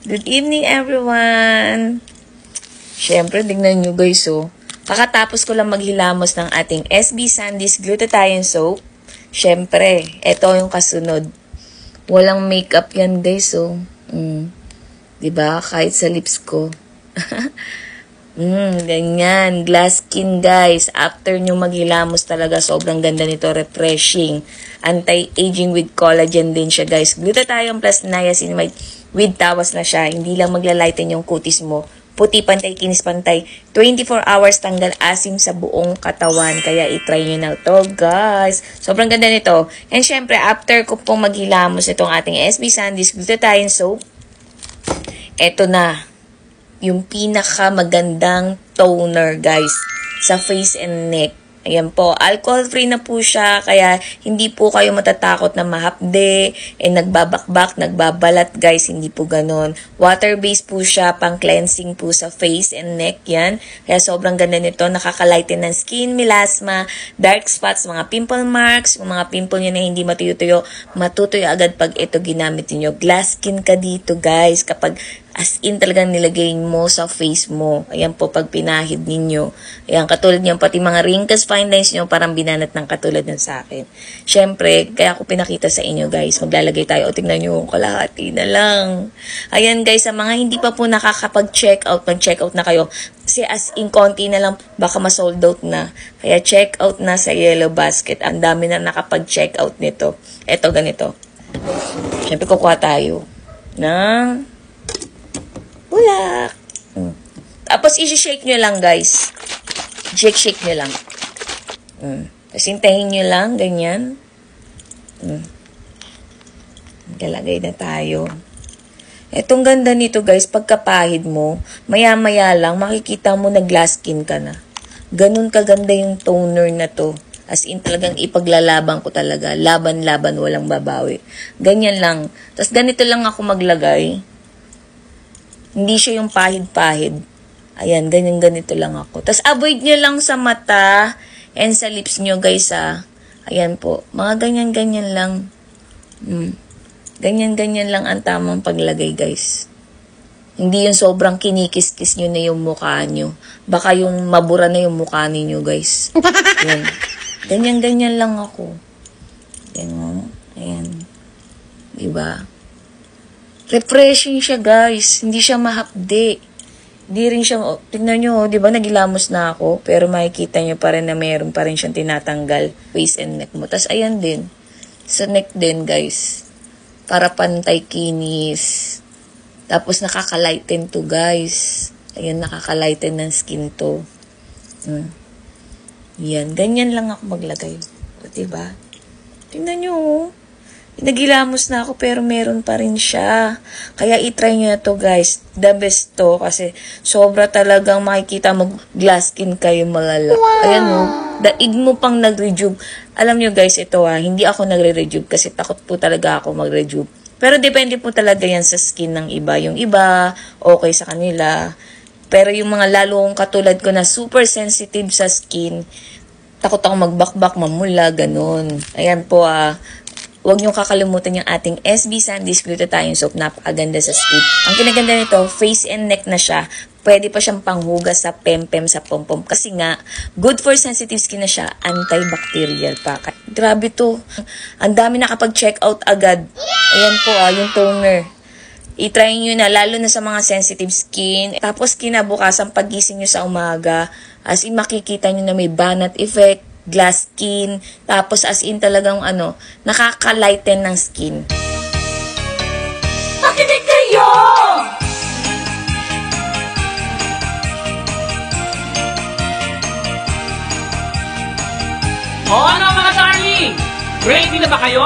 Good evening, everyone! Siyempre, tignan nyo guys, oh. Kakatapos ko lang maghilamos ng ating SB Sandy's Glutathione Soap. Siyempre, ito yung kasunod. Walang makeup yan, guys, oh. Diba? Kahit sa lips ko. Ganyan. Glass skin, guys. After nyo maghilamos talaga, sobrang ganda nito. Refreshing. Anti-aging with collagen din siya, guys. Glutathione plus niacinamide with tawas na siya. Hindi lang maglalighten yung kutis mo. Puti pantay, kinis pantay. 24 hours tanggal asim sa buong katawan. Kaya itry nyo na to, guys. Sobrang ganda nito. And syempre, after ko pong maghilamos itong ating SB Sandy's Glutathione Soap, eto na. Yung pinaka magandang toner, guys. Sa face and neck. Ayan po, alcohol-free na po siya, kaya hindi po kayo matatakot na mahapde, nagbabakbak, nagbabalat, guys, hindi po ganon. Water-based po siya, pang-cleansing po sa face and neck, yan. Kaya sobrang ganda nito, nakakalighten ng skin, melasma, dark spots, mga pimple marks, mga pimple nyo na hindi matuyo-tuyo, matutuyo agad pag ito ginamit niyo. Glass skin ka dito, guys, kapag as in talagang nilagay mo sa face mo. Ayan po, pag pinahid ninyo. Ayan, katulad nyo, pati mga wrinkles, fine lines nyo, parang binanat ng katulad ng sa akin. Siyempre, kaya ako pinakita sa inyo, guys. Maglalagay tayo. O, tignan nyo, kalahati na lang. Ayan, guys, sa mga hindi pa po nakakapag-check out, mag-check out na kayo. Kasi as in, konti na lang, baka ma-sold out na. Kaya check out na sa Yellow Basket. Ang dami na nakapag-check out nito. Eto, ganito. Siyempre, kukuha tayo ng bulak. Tapos, isi-shake nyo lang, guys. Shake nyo lang. Tapos, hintayin nyo lang, ganyan. Galagay na tayo. Etong ganda nito, guys, pagkapahid mo, maya-maya lang, makikita mo na glass skin ka na. Ganun kaganda yung toner na to. As in, talagang ipaglalaban ko talaga. Laban-laban, walang babawi. Ganyan lang. Tapos, ganito lang ako maglagay. Hindi siya yung pahid-pahid. Ayan, ganyan-ganito lang ako. Tapos, avoid nyo lang sa mata and sa lips nyo, guys, ah. Ayan po. Mga ganyan-ganyan lang. Ganyan-ganyan lang ang tamang paglagay, guys. Hindi yung sobrang kinikis-kis nyo na yung mukha nyo. Baka yung mabura na yung mukha ninyo, guys. Ayan. Ganyan-ganyan lang ako. Ayan. Ayan. Diba? Refreshing siya, guys. Hindi siya mahapde. Hindi rin siya, tignan nyo, di ba, nagilamos na ako, pero makikita nyo pa rin na meron pa rin siyang tinatanggal face and neck mo. Tapos, ayan din. Sa neck din, guys. Para pantay kinis. Tapos, nakakalighten to, guys. Ayan, nakakalighten ng skin to. Yan. Ganyan lang ako maglagay. Diba? Tignan nyo, nagilamos na ako pero meron pa rin siya. Kaya itry nyo na to, guys. The best to kasi sobra talagang makikita mo glass skin kayo malala. Wow. Ayan o. Daig mo pang nag-rejuve. Alam nyo, guys, ito hindi ako nagre-rejuve kasi takot po talaga ako mag-rejuve. Pero depende po talaga yan sa skin ng iba. Yung iba, okay sa kanila. Pero yung mga lalo kong katulad ko na super sensitive sa skin, takot ako magbakbak, mamula, ganun. Ayan po huwag niyong kakalimutan yung ating SB Sandy's Glutathione Soap. Napakaganda sa skin. Ang kinaganda nito, face and neck na siya. Pwede pa siyang panghugas sa pempem, sa pompom. Kasi nga, good for sensitive skin na siya. Antibacterial pa. Grabe to. Ang dami nakapag-check out agad. Ayan po yung toner. I-try nyo na, lalo na sa mga sensitive skin. Tapos kinabukasan, pagising nyo sa umaga, as in makikita nyo na may banat effect, glass skin, tapos as in talagang nakaka-lighten ng skin. Makinig kayo! O ano mga darling? Ready na ba kayo?